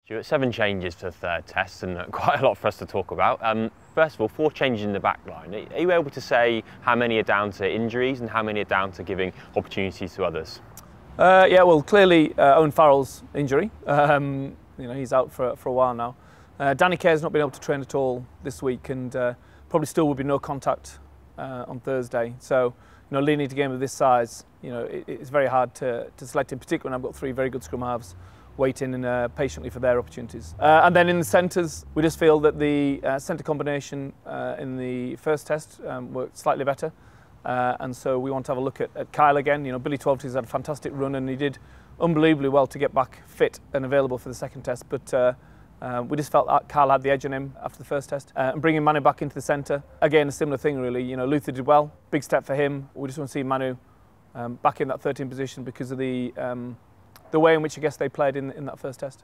Stuart, 7 changes for the third test and quite a lot for us to talk about. First of all, 4 changes in the backline. Are you able to say how many are down to injuries and how many are down to giving opportunities to others? Yeah, well, clearly Owen Farrell's injury. He's out for a while now. Danny Kerr's not been able to train at all this week, and probably still will be no contact on Thursday. So, leading into a game of this size, it's very hard to select, in particular when I've got 3 very good scrum halves waiting patiently for their opportunities. And then in the centres, we just feel that the centre combination in the first test worked slightly better. And so we want to have a look at Kyle again. Billy Twelvety's had a fantastic run and he did unbelievably well to get back fit and available for the second test. But we just felt that Kyle had the edge on him after the first test. And bringing Manu back into the centre, again, a similar thing really. Luther did well, big step for him. We just want to see Manu back in that 13 position because of the way in which I guess they played in that first test.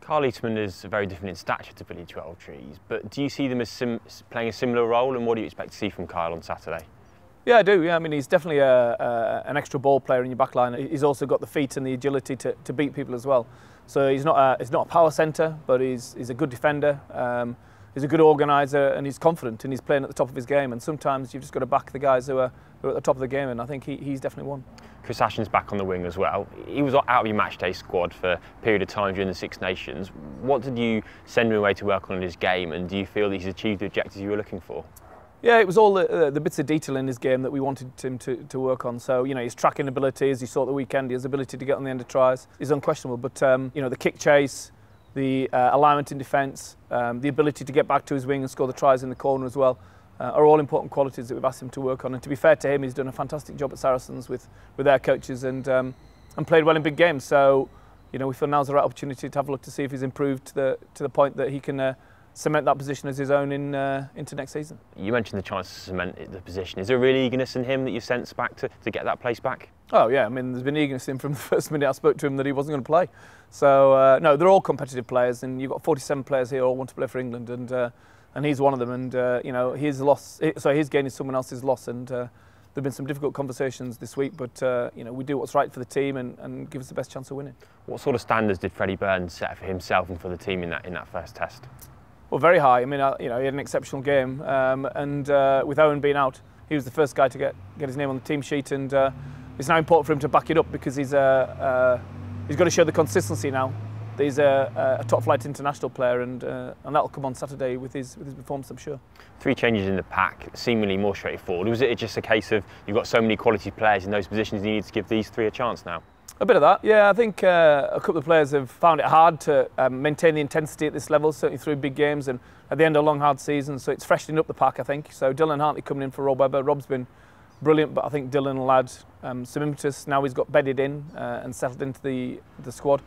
Kyle Eastman is very different in stature to Billy Twelvetys, but do you see them as playing a similar role, and what do you expect to see from Kyle on Saturday? Yeah, I do. Yeah, I mean, he's definitely an extra ball player in your backline. He's also got the feet and the agility to beat people as well. So he's not a power centre, but he's a good defender. He's a good organiser and he's confident and he's playing at the top of his game. And sometimes you've just got to back the guys who are at the top of the game, and I think he's definitely one. Chris Ashton's back on the wing as well. He was out of your matchday squad for a period of time during the Six Nations. What did you send him away to work on in his game, and do you feel that he's achieved the objectives you were looking for? Yeah, it was all the bits of detail in his game that we wanted him to work on. So, his tracking ability, as you saw at the weekend, his ability to get on the end of tries is unquestionable. But, the kick chase, the alignment in defence, the ability to get back to his wing and score the tries in the corner as well, are all important qualities that we've asked him to work on. And to be fair to him, he's done a fantastic job at Saracens with their coaches and played well in big games. So, we feel now's the right opportunity to have a look to see if he's improved to the point that he can cement that position as his own into next season. You mentioned the chance to cement the position. Is there really eagerness in him that you've sensed back to get that place back? Oh yeah, I mean, there's been eagerness in him from the first minute I spoke to him that he wasn't going to play. So no, they're all competitive players, and you've got 47 players here all want to play for England, and he's one of them. And his loss, so his gain is someone else's loss, and there've been some difficult conversations this week, but we do what's right for the team and give us the best chance of winning. What sort of standards did Freddie Burns set for himself and for the team in that first test? Well, very high. I mean, he had an exceptional game, and with Owen being out, he was the first guy to get his name on the team sheet, and it's now important for him to back it up because he's got to show the consistency now. He's a top-flight international player, and that'll come on Saturday with his performance, I'm sure. 3 changes in the pack, seemingly more straightforward. Was it just a case of you've got so many quality players in those positions, you need to give these 3 a chance now? A bit of that, yeah. I think a couple of players have found it hard to maintain the intensity at this level, certainly through big games and at the end of a long, hard season. So it's freshening up the pack, I think. So Dylan Hartley coming in for Rob Webber. Rob's been brilliant, but I think Dylan will add some impetus. Now he's got bedded in and settled into the squad.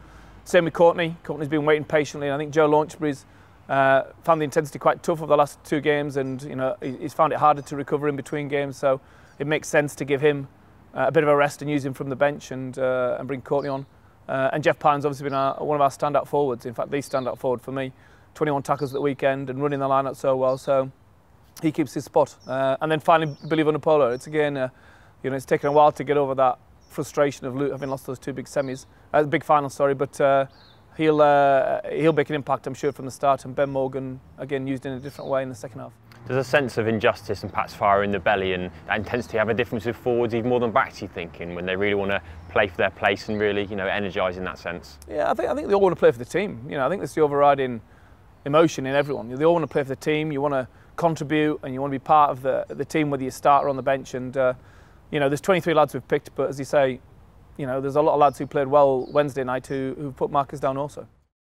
Same with Courtney. Courtney's been waiting patiently. And I think Joe Launchbury's found the intensity quite tough over the last 2 games, and he's found it harder to recover in between games. So it makes sense to give him a bit of a rest and use him from the bench and bring Courtney on. And Jeff Pine's obviously been one of our standout forwards. In fact, the standout forward for me. 21 tackles at the weekend and running the line out so well. So he keeps his spot. And then finally, Billy Vunipola. It's again, it's taken a while to get over that frustration of having lost those 2 big semis, big finals, sorry. But he'll make an impact, I'm sure, from the start. And Ben Morgan again used in a different way in the second half. Does a sense of injustice and perhaps fire in the belly and that intensity have a difference with forwards even more than backs, you thinking, when they really want to play for their place and really, energise in that sense? Yeah, I think they all want to play for the team. I think that's the overriding emotion in everyone. They all want to play for the team. You want to contribute and you want to be part of the team, whether you start or on the bench. And there's 23 lads we've picked, but as you say, there's a lot of lads who played well Wednesday night who've put markers down also.